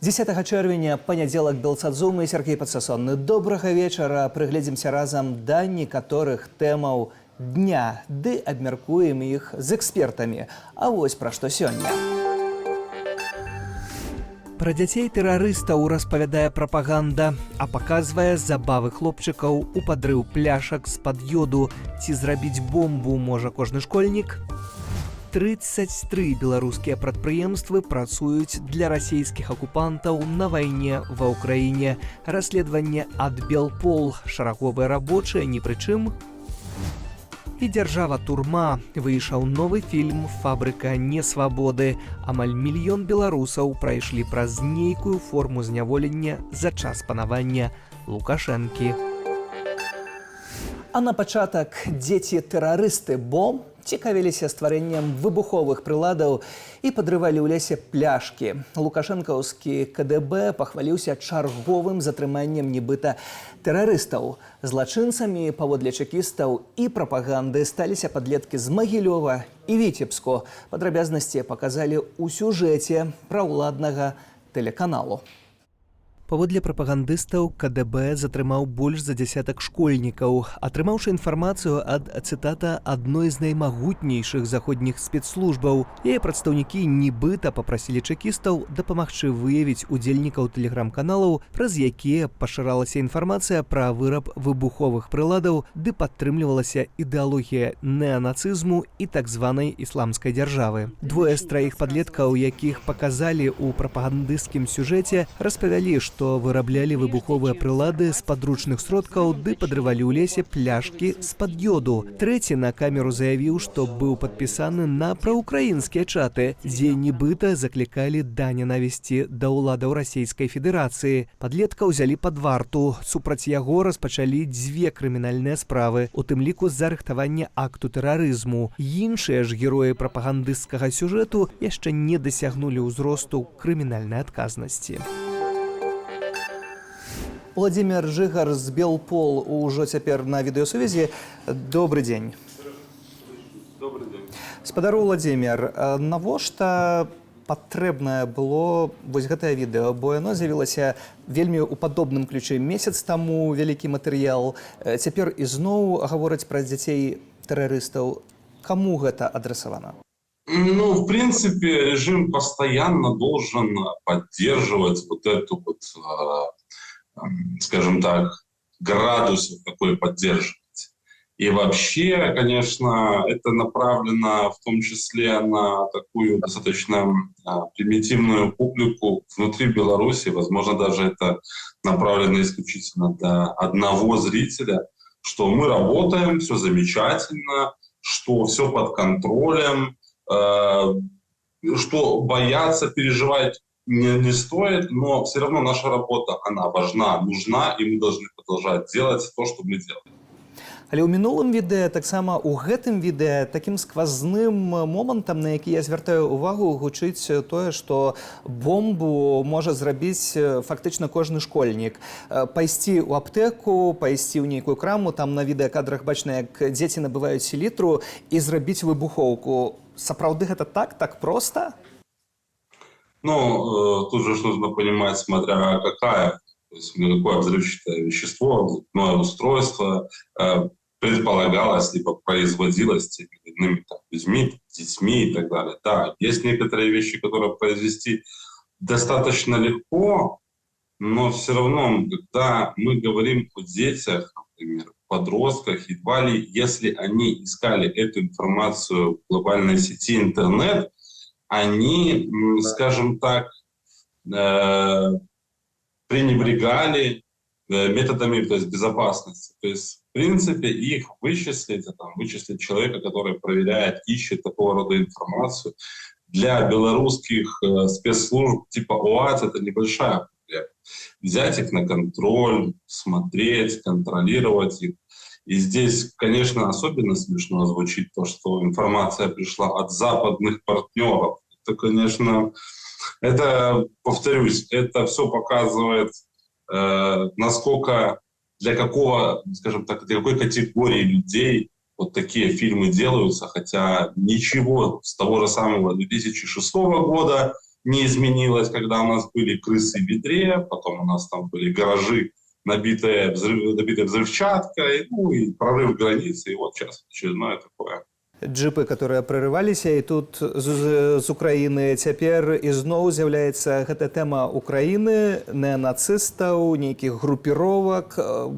10 чэрвеня, панядзелак, Белсадзум і Сергей Падсасонны. Добрага вечара. Прыгледзімся разам да некаторых тэмаў дня, ды абмяркуем іх з экспертамі. А вось пра што сёння. Пра дзяцей тэрарыстаў распавядае прапаганда, а паказвае забавы хлопчыкаў у падрыў пляшак з-пад ёду. Ці зрабіць бомбу можа кожны школьнік? 33 беларускія прадпрыемствы працуюць для расійскіх акупантаў на вайне ва ўкраіне. Расследаванне ад Белпол. Шараговыя рабочыя ні пры чым. І дзяржава-турма. Выйшаў новы фільм «Фабрыка несвабоды». Амаль мільён беларусаў прайшлі праз нейкую форму зняволення за час панавання Лукашэнкі. А на пачатак дзеці-тэрарысты бомб цікавіліся стварэннем выбуховых прыладаў і падрывалі ў лесе пляшкі. Лукашэнкаўскі КДБ пахваліўся чарговым затрыманнем нібыта тэрарыстаў. Злачынцамі, паводле чэкістаў і прапаганды, сталіся падлеткі з Магілёва і Віцебску. Падрабязнасці паказалі ў сюжэце праўладнага тэлеканалу. Паводле прапагандыстаў, КДБ затрымаў больш за дзясятак школьнікаў, атрымаўшы інфармацыю ад, цытата, адной з наймагутнейшых заходніх спецслужбаў. Яе прадстаўнікі нібыта папрасілі чэкістаў дапамагчы выявіць удзельнікаў тэлеграм-каналаў, праз якія пашыралася інфармацыя пра выраб выбуховых прыладаў, ды падтрымлівалася ідэалогія неанацызму і так званай ісламскай дзяржавы. Двое з траіх падлеткаў, якіх паказалі ў прапагандысцкім сюжэце, распавялі, што выраблялі выбуховыя прылады з падручных сродкаў ды падрывалі ў лесе пляшкі з-пад ёду. Трэці на камеру заявіў, што быў падпісаны на праўкраінскія чаты, дзе нібыта заклікалі да ненавісці да ўладаў Расійскай Федэрацыі. Падлетка ўзялі пад варту. Супраць яго распачалі 2 крымінальныя справы, у тым ліку за рыхтаванне акту тэрарызму. Іншыя ж героі прапагандысцкага сюжэту яшчэ не дасягнулі ўзросту крымінальнай адказнасці. Владимир Жыгар з Белпол ужо цяпер на відэасувязі. Добры дзень. Добрый день. Спадару Владимир, навошта патрэбнае было вось гэтае відэо, бо яно з'явілася вельмі ў падобным ключы месяц таму, вялікі матэрыял. Цяпер ізноў гавораць пра дзяцей тэрарыстаў. Каму гэта адресавана? Ну, в принципе, режим постоянно должен поддерживать вот эту вот, скажем так, градус, какой поддерживать. И вообще, конечно, это направлено в том числе на такую достаточно примитивную публику внутри Беларуси. Возможно, даже это направлено исключительно для одного зрителя, что мы работаем, все замечательно, что все под контролем, что бояться, переживать не стоит, но все равно наша работа, она важна, нужна, и мы должны продолжать делать то, что мы делаем. Але ў мінулым відэа, таксама ў гэтым відэа, такім сквозным момантам, на які я звяртаю ўвагу, гучыць тое, што бомбу можа зрабіць фактычна кожны школьнік. Пайсці ў аптэку, пайсці ў нейкую краму, там на відэакадрах бачна, як дзеці набываюць селітру, і зрабіць выбухоўку. Сапраўды гэта так проста? Ну, тут же нужно понимать, смотря какая, то есть какое взрывчатое вещество, взрывное устройство предполагалось, либо производилось теми или иными людьми, детьми и так далее. Да, есть некоторые вещи, которые произвести достаточно легко, но все равно, когда мы говорим о детях, например, подростках, едва ли, если они искали эту информацию в глобальной сети интернет, они, скажем так, пренебрегали методами, то есть, безопасности. То есть, в принципе, их вычислить человека, который проверяет, ищет такого рода информацию, для белорусских спецслужб типа ОАС это небольшая проблема. Взять их на контроль, смотреть, контролировать их. И здесь, конечно, особенно смешно звучит то, что информация пришла от западных партнеров. Это, конечно, повторюсь, это все показывает, насколько, для какой категории людей вот такие фильмы делаются, хотя ничего с того же самого 2006 года не изменилось, когда у нас были крысы в ведре, потом у нас там были гаражи, набитые взрывчаткой, ну и прорыв границы, и вот сейчас очередное такое. Джипы, которые прорываліся, і тут з Украіны цяпер ізноў з'яўляецца гэта тэма Украіны, неанацыстаў, нейкіх групіровак,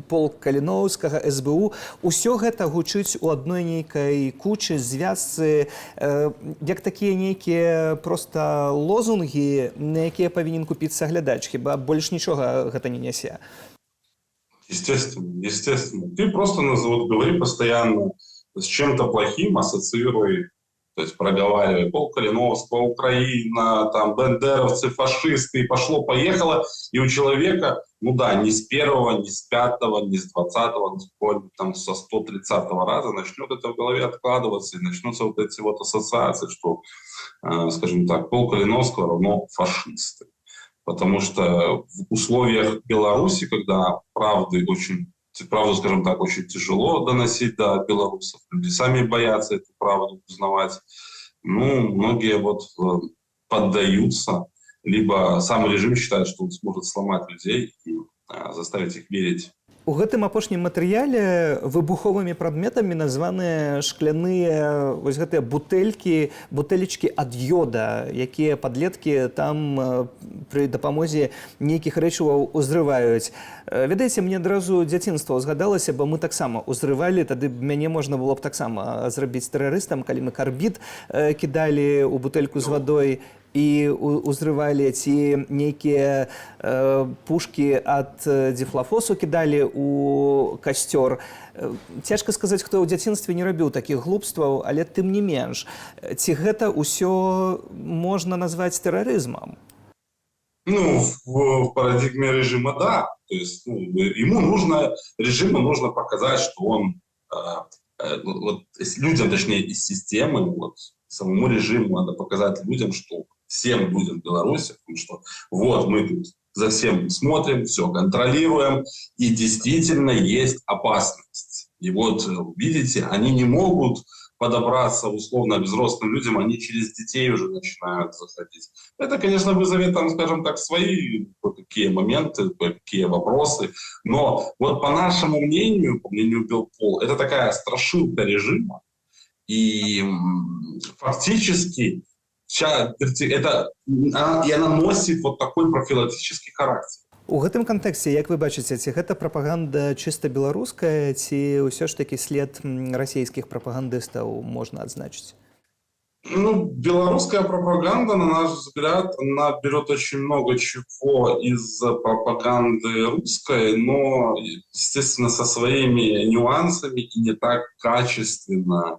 полк Каліноўскага, СБУ. Усё гэта гучыць у адной нейкай кучы, звязцы, як такія нейкія проста лозунгі, на якія павінен купіцца глядач, хіба больш нічога гэта не нясе. Естественно. Ты просто говори постоянно с чем-то плохим, ассоциируй, то есть проговаривай полк Калиновского, Украина, там, бендеровцы, фашисты, и пошло-поехало, и у человека, ну да, не с первого, не с пятого, не с 20-го, там, со 130-го раза начнет это в голове откладываться, и начнутся вот эти вот ассоциации, что, скажем так, полк Калиновского равно фашисты. Потому что в условиях Беларуси, когда правду, скажем так, очень тяжело доносить до белорусов, люди сами боятся эту правду узнавать, ну, многие вот поддаются, либо сам режим считает, что он сможет сломать людей и заставить их верить. У гэтым апошнім матэрыяле выбуховымі прадметамі названы шкляныя вось гэтыя бутэлечкі ад йода, якія падлеткі там пры дапамозе нейкіх рэчываў узрываюць. Ведаеце, мне адразу дзяцінства ўзгадалася, бо мы таксама узрывалі, тады мяне можна было б таксама зрабіць тэрарыстам, калі мы карбід кідалі ў бутэльку з вадой і узрывалі, ці нейкія пушкі ад дифлафосу кідалі у касцёр. Цяжка сказаць, хто ў дзяцінстве не рабіў такіх глупстваў, але тым не менш. Ці гэта ўсё можна назваць тэрарызмам? Ну, в парадигме режима, да. То есть режиму нужно показать, что он, вот, людям, точнее, из системы, вот, самому режиму надо показать людям, что всем людям в Беларуси, потому что вот мы тут за всем смотрим, все контролируем, и действительно есть опасность. И вот, видите, они не могут подобраться условно к взрослым людям, они через детей уже начинают заходить. Это, конечно, вызовет, там, скажем так, свои какие моменты, какие вопросы, но вот по нашему мнению, по мнению Белпол, это такая страшилка режима, и фактически она носит вот такой профилактический характер. У гэтым кантэксце, як вы бачыце, ці гэта прапаганда чыста беларуская, ці ўсё ж такі след расійскіх прапагандыстаў можна адзначыць? Ну, белорусская пропаганда, на наш взгляд, она берет очень много чего из пропаганды русской, но, естественно, со своими нюансами и не так качественно,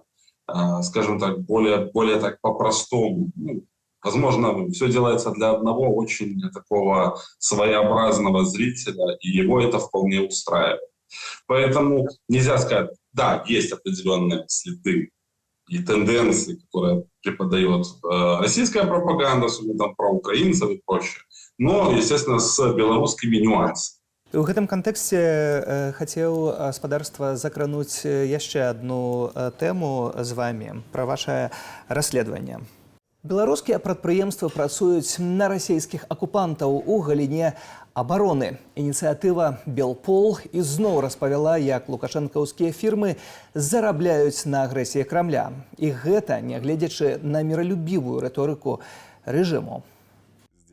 скажем так, более так по-простому. Ну, возможно, все делается для одного очень такого своеобразного зрителя, и его это вполне устраивает. Поэтому нельзя сказать, да, есть определенные следы и тенденции, которые преподает российская пропаганда, особенно там про украинцев и прочее, но, естественно, с белорусскими нюансами. У гэтым кантэксце хацеў гаспадарства закрануць яшчэ адну тэму з вами пра ваше расследаванне. Беларускія прадпрыемствы працуюць на расійскіх акупантаў у галіне абароны. Ініцыятыва «Белпол» ізноў распавяла, як лукашэнкаўскія фірмы зарабляюць на агрэсіі Крамля. І гэта нягледзячы на міралюбівую рыторыку рэжыму.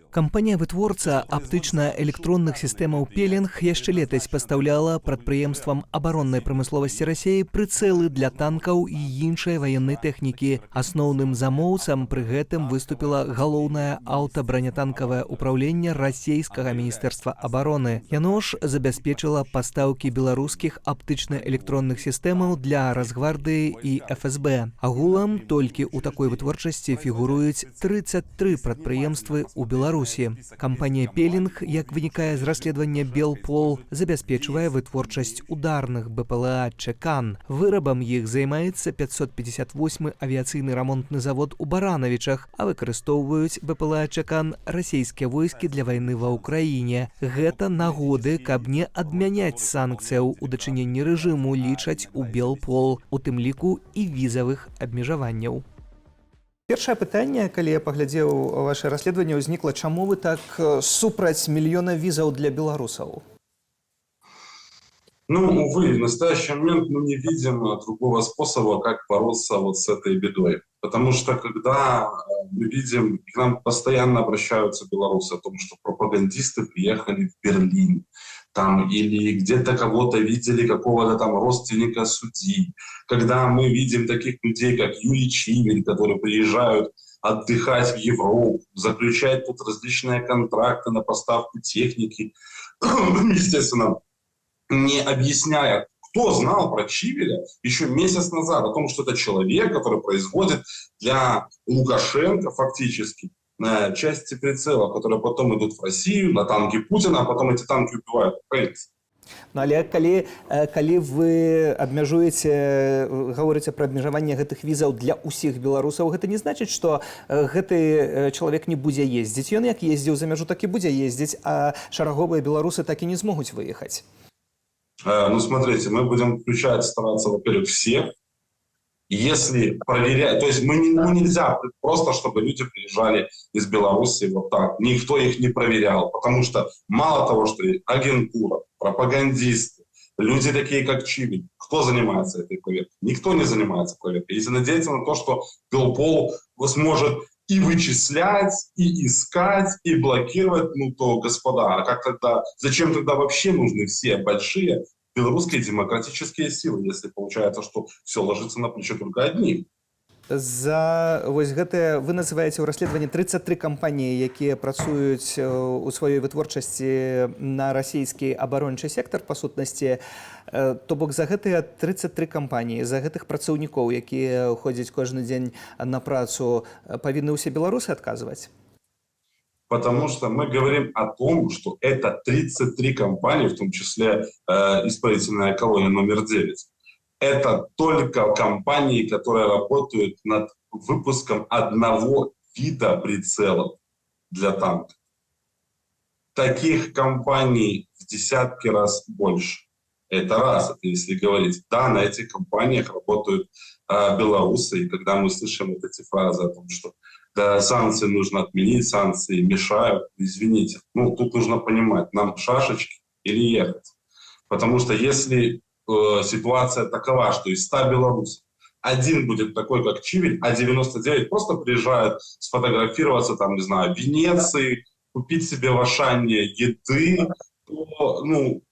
Кампанія-вытворца аптычна-электронных сістэмаў «Пелінг» яшчэ летась пастаўляла прадпрыемствам абароннай прамысловасці Расіі прыцэлы для танкаў і іншай ваеннай тэхнікі. Асноўным замоўцам пры гэтым выступіла галоўнае аўтабранятанкавае ўпраўленне расійскага міністэрства абароны. Яно ж забяспечыла пастаўкі беларускіх аптычна-электронных сістэмаў для Расгвардыі і ФСБ. Агулам толькі ў такой вытворчасці фігуруюць 33 прадпрыемствы ў Беларусі. Кампанія «Пелінг», як вынікае з расследавання «Белпол», забяспечвае вытворчасць ударных БПЛА «Чекан». Вырабам іх займаецца 558-й авіяцыйны рамонтны завод у Баранавічах, а выкарыстоўваюць БПЛА «Чекан» расійскія войскі для вайны ва ўкраіне. Гэта нагоды, каб не адмяняць санкцыяў у дачыненні рэжыму, лічаць у «Белпол», у тым ліку і візавых абмежаванняў. Першае пытанне, калі я паглядзеў ваше расследаванне, ўзнікла, чаму вы так супраць мільёна візаў для беларусаў? Ну, увы, в настоящий момент мы не видим другого способа, как бороться вот с этой бедой. Потому что когда мы видим, к нам постоянно обращаются белорусы о том, что пропагандисты приехали в Берлин, там, или где-то кого-то видели, какого-то там родственника судьи. Когда мы видим таких людей, как Юрий Чивиль, которые приезжают отдыхать в Европу, заключать тут различные контракты на поставку техники, естественно, не объясняя, кто знал про Чивиля еще месяц назад, о том, что это человек, который производит для Лукашенко фактически части прицела, которые потом идут в Россию на танки Путина, а потом эти танки убивают украинцев. Ну, але калі вы гаворыце пра абмежаванне гэтых візаў для ўсіх беларусаў, гэта не значыць, што гэты чалавек не будзе ездзіць. Ён як ездзіў за мяжу, так і будзе ездзіць, а шараговыя беларусы так і не змогуць выехаць. Ну, смотрите, мы будем включать, стараться, во-первых, всех. Если проверять, то есть нельзя просто, чтобы люди приезжали из Беларуси вот так. Никто их не проверял, потому что мало того, что агентура, пропагандисты, люди такие, как Чивиль, кто занимается этой проверкой? Никто не занимается проверкой. Если надеяться на то, что Белпол сможет и вычислять, и искать, и блокировать, ну то, господа, а как тогда, зачем тогда вообще нужны все большие белорусские демократические силы, если получается, что все ложится на плечо только одним? За вось гэтае вы называеце ў расследаванні 33 кампаніі, якія працуюць у сваёй вытворчасці на расійскі абарончы сектар, па сутнасці. То бок за гэтыя 33 кампаніі, за гэтых працаўнікоў, якія ходзяць кожны дзень на працу, павінны ўсе беларусы адказваць? Потому что мы говорим о том, что это 33 компании, в том числе исправительная колония номер 9. Это только компании, которые работают над выпуском одного вида прицелов для танков. Таких компаний в десятки раз больше. Это раз, это если говорить. Да, на этих компаниях работают белорусы, и когда мы слышим вот эти фразы о том, что да, санкции нужно отменить, санкции мешают, извините. Ну, тут нужно понимать, нам шашечки или ехать. Потому что если ситуация такова, что из 100 белорусов один будет такой, как Чивиль, а 99 просто приезжают сфотографироваться, там, не знаю, в Венеции, купить себе в Ашане еды, то, ну,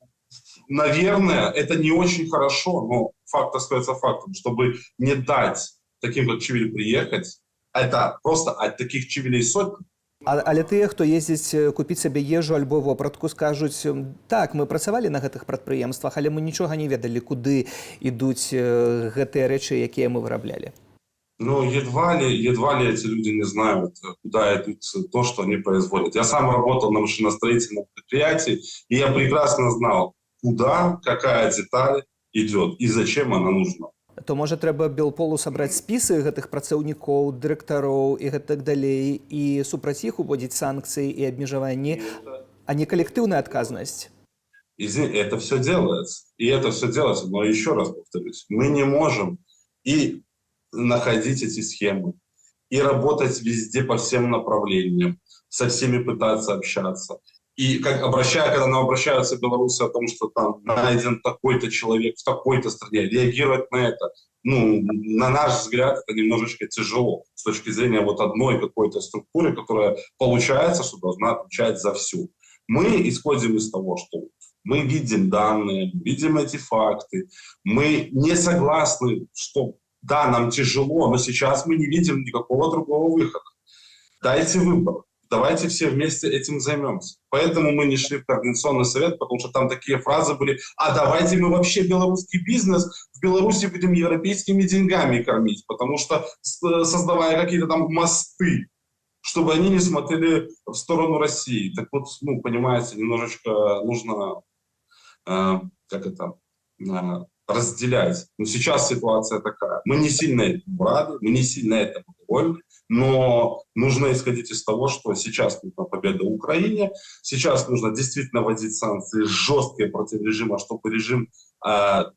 наверное, это не очень хорошо, но факт остается фактом. Чтобы не дать таким, как Чивиль, приехать, это просто от таких Чивилей сотни. Але тыя, хто ездзіць купіць сабе ежу альбо вопратку, скажуць, так, мы працавалі на гэтых прадпрыемствах, але мы нічога не ведалі, куды ідуць гэтыя рэчы, якія мы выраблялі. Ну, едва ли эти люди не знают, куда идут то, что они производят. Я сам работал на машиностроительном предприятии, и я прекрасно знал, куда, какая деталь идет и зачем она нужна. То, можа, трэба Белполу сабраць спісы гэтых працаўнікоў, дырэктароў і гэтак далей, і супраць іх уводзіць санкцыі і абмежаванні, а не коллективная отказность. Это все делается. И это все делается. Но еще раз повторюсь, мы не можем и находить эти схемы, и работать везде по всем направлениям, со всеми пытаться общаться. И когда нам обращаются белорусы о том, что там найден такой-то человек в такой-то стране, реагировать на это, ну, на наш взгляд, это немножечко тяжело с точки зрения вот одной какой-то структуры, которая получается, что должна отвечать за всю. Мы исходим из того, что мы видим данные, видим эти факты, мы не согласны, что да, нам тяжело, но сейчас мы не видим никакого другого выхода. Дайте выбор. Давайте все вместе этим займемся. Поэтому мы не шли в координационный совет, потому что там такие фразы были: а давайте мы вообще белорусский бизнес в Беларуси будем европейскими деньгами кормить, потому что создавая какие-то там мосты, чтобы они не смотрели в сторону России. Так вот, ну, понимаете, немножечко нужно разделять. Но сейчас ситуация такая. Мы не сильно этому рады, мы не сильно этому довольны, но нужно исходить из того, что сейчас нужна победа в Украине, сейчас нужно действительно вводить санкции жесткие против режима, чтобы режим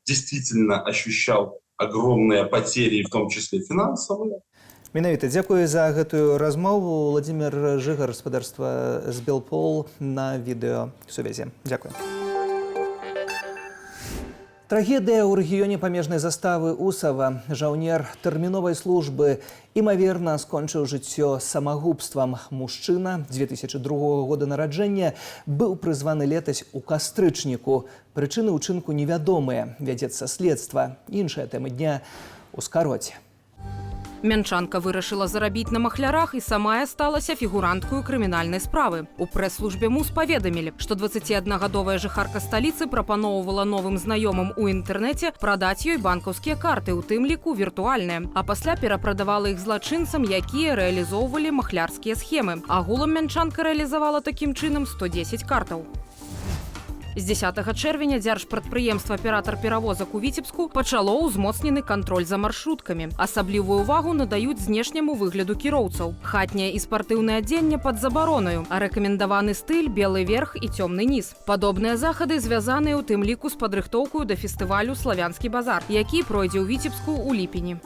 действительно ощущал огромные потери, в том числе финансовые. Менавіта, дзякую за гэтую размову. Владимир Жыгар, гаспадарства з Белпол на відэасувязі. Дзякую. Трагедыя ў рэгіёне памежнай заставы Усава. Жаўнер тэрміновай службы імаверна скончыў жыццё самагубствам. Мужчына 2002 года нараджэння быў прызваны летась у кастрычніку. Прычыны ўчынку невядомыя. Вядзецца следства. Іншая тэма дня у скароце. Мянчанка вырашыла зарабіць на махлярах і сама сталася фігуранткаю крымінальнай справы. У прэс-службе МУЗ паведамілі, што 21гадовая жыхарка сталіцы прапаноўвала новым знаёмым у інтэрнэце прадаць ёй банкаўскія карты, у тым ліку віртуальныя, а пасля перапрадавала іх злачынцам, якія рэалізоўвалі махлярскія схемы. Агулам мянчанка рэалізавала такім чынам 110 картаў. З 10 чэрвеня дзяржпрадпрыемства «Аператар перавозак» у Віцебску пачало ўзмоцнены кантроль за маршруткамі. Асаблівую ўвагу надаюць знешняму выгляду кіроўцаў. Хатняе і спартыўнае адзенне пад забаронаю, а рэкамендаваны стыль белы верх і цёмны ніз. Падобныя захады звязаныя ў тым ліку з падрыхтоўкаю да фестывалю «Славянскі базар», які пройдзе ў Віцебску ў ліпені.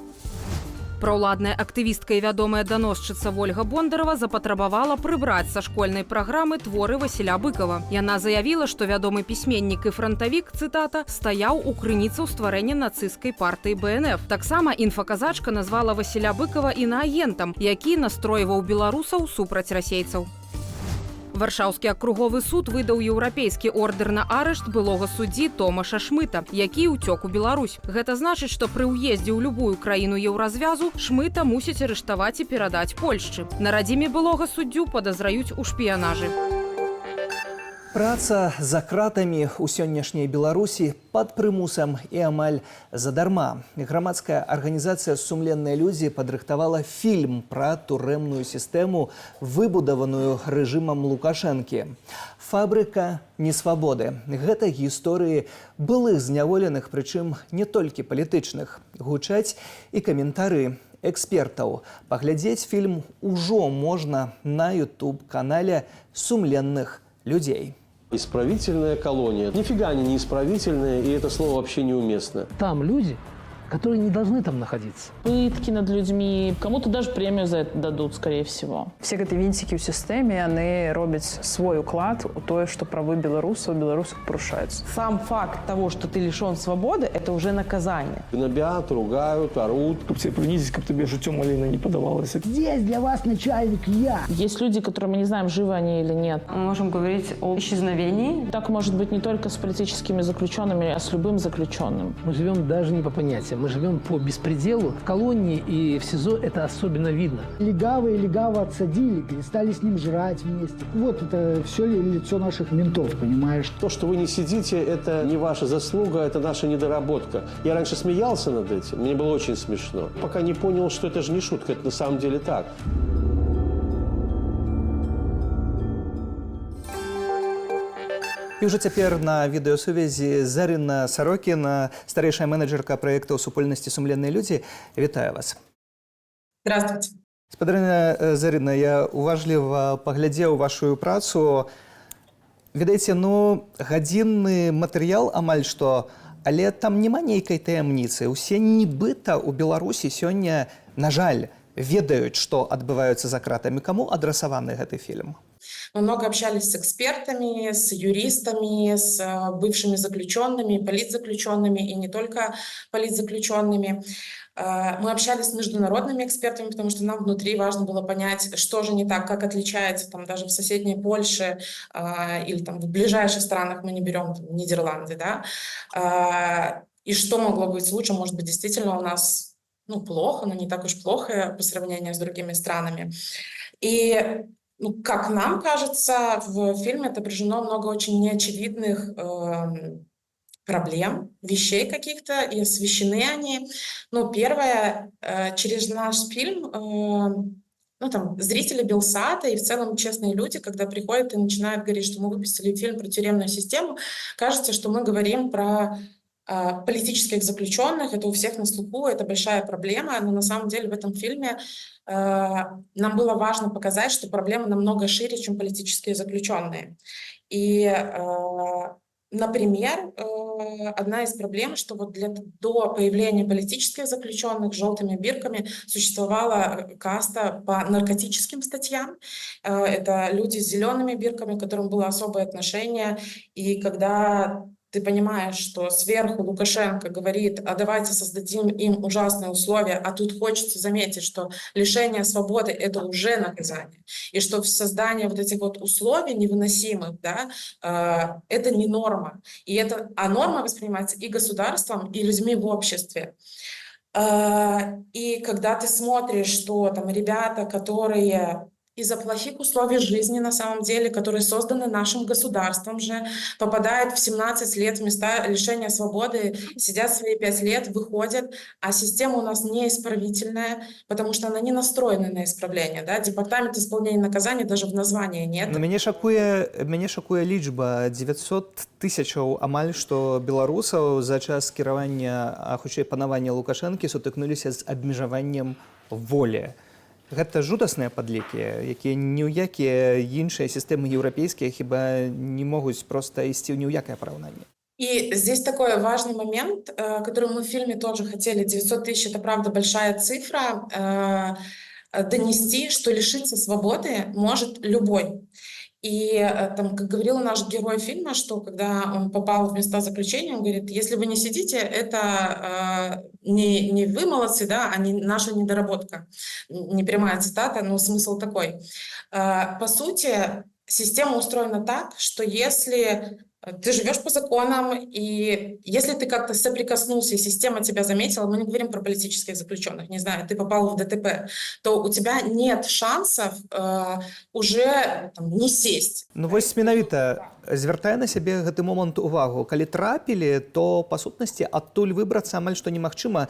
Праўладная актывістка і вядомая даносчыца Вольга Бондарова запатрабавала прыбраць са школьнай праграмы творы Васіля Быкова. Яна заявіла, што вядомы пісьменнік і франтавік, цытата, стаяў у крыніцы ў стварэнні нацысцкай партыі БНФ. Таксама інфаказачка назвала Васіля Быкова інаагентам, які настройваў беларусаў супраць расейцаў. Варшаўскі акруговы суд выдаў еўрапейскі ордэр на арышт былога суддзі Томаша Шмыта, які ўцёк у Беларусь. Гэта значыць, што пры ўездзе ў любую краіну еўразвязу Шмыта мусяць арыштаваць і перадаць Польшчы. На радзіме былога суддзю падазраюць у шпіянажы. Праца за кратамі ў сённяшняй Беларусі пад прымусам і амаль задарма. Грамадская арганізацыя «Сумленныя людзі» падрыхтавала фільм пра турэмную сістэму, выбудаваную рэжымам Лукашэнкі. «Фабрыка несвабоды» – гэта гісторыі былых зняволеных, прычым не толькі палітычных. Гучаць і каментары экспертаў. Паглядзець фільм ужо можна на YouTube-канале «Сумленных людзей». Исправительная колония. Нифига они не исправительные, и это слово вообще неуместно. Там люди, которые не должны там находиться. Пытки над людьми, кому-то даже премию за это дадут, скорее всего. Все гэты вінцікі ў сістэме, яны робяць свой уклад у тое, што правы беларусаў парушаюцца. Сам факт того, что ты лишен свободы, это уже наказание. Гнобят, ругают, орут. Каб тебе принизить, как тебе жыццё маліна не подавалось. Здесь для вас начальник я. Есть люди, которые мы не знаем, живы они или нет. Мы можем говорить о исчезновении. Так может быть не только с политическими заключенными, а с любым заключенным. Мы живем даже не по понятиям, мы живем по беспределу. В колонии и в СИЗО это особенно видно. Легавого отсадили, перестали с ним жрать вместе. Вот это все лицо наших ментов, понимаешь? То, что вы не сидите, это не ваша заслуга, это наша недоработка. Я раньше смеялся над этим, мне было очень смешно. Пока не понял, что это же не шутка, это на самом деле так. І ўжо цяпер на відэасувязі Зарина Сорокина, старэйшая менеджерка праектаў супольнасці «Сумленныя людзі». Вітаю вас. Здравствуйте. Спадарня Зарина, я уважліва паглядзеў вашу працу. Ведаеце, гадзінны матэрыял амаль што, але там няма нейкай таямніцы. Усе нібыта ў Беларусі сёння, на жаль, ведаюць, што адбываюцца за кратамі. Каму адрасаваны гэты фільм? Мы много общались с экспертами, с юристами, с бывшими заключенными, политзаключенными и не только политзаключенными. Мы общались с международными экспертами, потому что нам внутри важно было понять, что же не так, как отличается там, даже в соседней Польше или там, в ближайших странах, мы не берем там, Нидерланды, да, и что могло быть лучше, может быть, действительно у нас плохо, но не так уж плохо по сравнению с другими странами. И как нам кажется, в фильме отображено много очень неочевидных проблем, вещей каких-то, и освещены они. Первое, через наш фильм зрители Белсата и в целом честные люди, когда приходят и начинают говорить, что мы выпустили фильм про тюремную систему, кажется, что мы говорим про политических заключенных, это у всех на слуху, это большая проблема, но на самом деле в этом фильме нам было важно показать, что проблема намного шире, чем политические заключенные. И Например, одна из проблем, что вот до появления политических заключенных с желтыми бирками существовала каста по наркотическим статьям. Это люди с зелеными бирками, к которым было особое отношение. И когда ты понимаешь, что сверху Лукашенко говорит, а давайте создадим им ужасные условия, а тут хочется заметить, что лишение свободы – это уже наказание, и что в создании вот этих вот условий невыносимых, да, это не норма. А норма воспринимается и государством, и людьми в обществе. И когда ты смотришь, что там ребята, которые из-за плохих условий жизни, на самом деле, которые созданы нашим государством же, попадают в 17 лет в места лишения свободы, сидят свои 5 лет, выходят, а система у нас не исправительная, потому что она не настроена на исправление. Да? Департамент исполнения наказаний даже в названии нет. Но мяне шакуе лічба 900 тысячаў амаль што беларусаў за час кіравання, а хутчэй панавання Лукашэнкі сутыкнуліся з абмежаваннем волі. Гэта жудасныя падлікі, якія ні ў якія іншыя сістэмы еўрапейскія хіба не могуць проста ісці ні ў якае параўнанне. И здесь такой важный момент, который мы в фильме тоже хотели. 900 тысяч – это, правда, большая цифра. Донести, что лишиться свободы может любой. И там, как говорил наш герой фильма, что когда он попал в места заключения, он говорит, если вы не сидите, это не вы молодцы, да, а не наша недоработка. Не прямая цитата, но смысл такой. По сути, система устроена так, что если ты живешь по законам, и если ты как-то соприкоснулся, и система тебя заметила, мы не говорим про политических заключенных, не знаю, ты попал в ДТП, то у тебя нет шансов уже там, не сесть. Ну вось менавіта звяртае на сябе гэты момант увагу. Калі трапілі, то па сутнасці адтуль выбрацца амаль што немагчыма.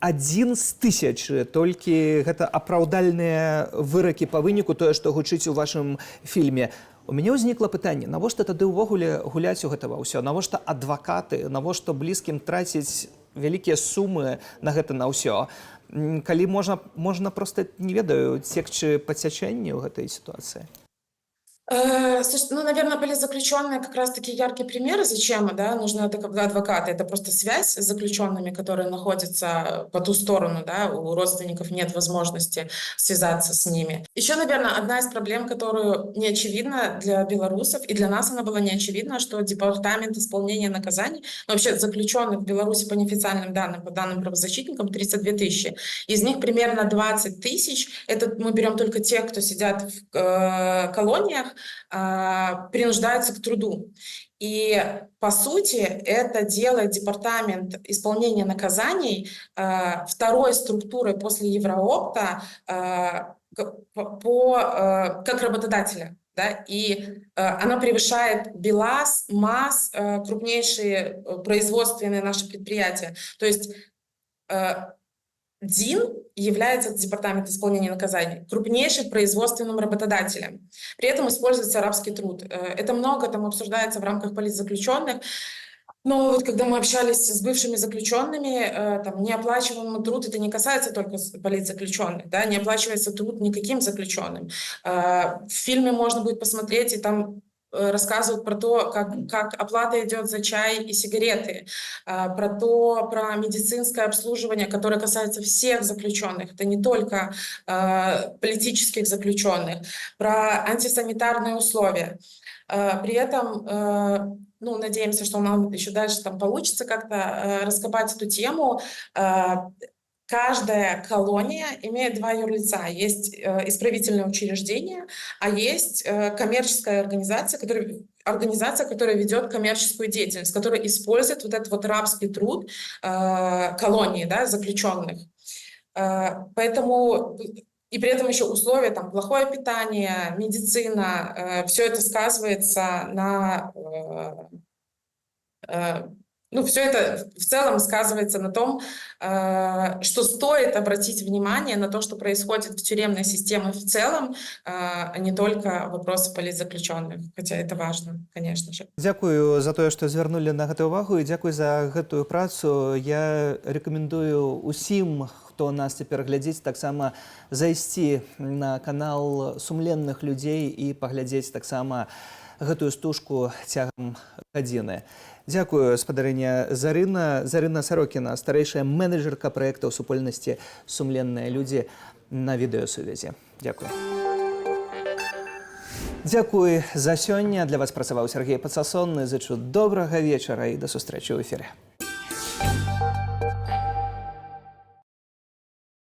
1 з 1000, толькі гэта апраўдальныя выракі па выніку, тое, што гучыць у вашым фільме. У мяне ўзнікла пытанне, навошта тады ўвогуле гуляць у гэтага ўсё? Навошта адвакаты, навошта блізкім траціць вялікія сумы на гэта на ўсё? Калі можна проста, не ведаю, цекчы падсячэнне ў гэтай сітуацыі? Слушай, ну, наверное, политзаключенные как раз-таки яркий пример. Зачем, да, нужны адвокаты? Это просто связь с заключенными, которые находятся по ту сторону, да, у родственников нет возможности связаться с ними. Еще, наверное, одна из проблем, которую не очевидна для белорусов, и для нас она была не очевидна, что департамент исполнения наказаний, вообще заключенных в Беларуси по неофициальным данным, по данным правозащитникам, 32 тысячи. Из них примерно 20 тысяч, это мы берем только тех, кто сидят в колониях, принуждаются к труду. И, по сути, это делает департамент исполнения наказаний второй структурой после Евроопта как работодателя. Да? И она превышает БелАЗ, МАЗ, крупнейшие производственные наши предприятия. То есть ДИН является департамент исполнения наказаний крупнейшим производственным работодателем. При этом используется рабский труд. Это много там обсуждается в рамках политзаключенных. Но вот когда мы общались с бывшими заключенными, там, неоплачиваемый труд, это не касается только политзаключенных, да, не оплачивается труд никаким заключенным. В фильме можно будет посмотреть, и там рассказывают про то, как оплата идет за чай и сигареты, про медицинское обслуживание, которое касается всех заключенных, это не только политических заключенных, про антисанитарные условия. При этом, ну, надеемся, что нам еще дальше там получится как-то раскопать эту тему. Каждая колония имеет 2 юрлица. Есть исправительное учреждение, а есть коммерческая организация, которая ведет коммерческую деятельность, которая использует вот этот вот рабский труд колонии, да, заключенных. Поэтому и при этом еще условия, там, плохое питание, медицина, все это сказывается на... Ну, все это в целом сказывается на том, что стоит обратить внимание на то, что происходит в тюремной системе в целом, а не только вопросы политзаключенных, хотя это важно, конечно же. Дзякую за тое, што звярнулі на гэтую увагу, і дзякуй за гэтую працу. Я рэкамендую усім, хто нас цяпер глядзіць, таксама зайсці на канал сумленных людзей і паглядзець таксама гэтую стужку цягам гадзіны. Дзякую, спадарыня Зарына. Зарына Сарокіна, старэйшая менеджерка праектаў супольнасці «Сумленныя людзі» на відэасувязі. Дзякуй. Дзякуй за сёння. Для вас працаваў Сергей Пацасонны. Зычу добрага вечара і да сустрэчы ў эфіры.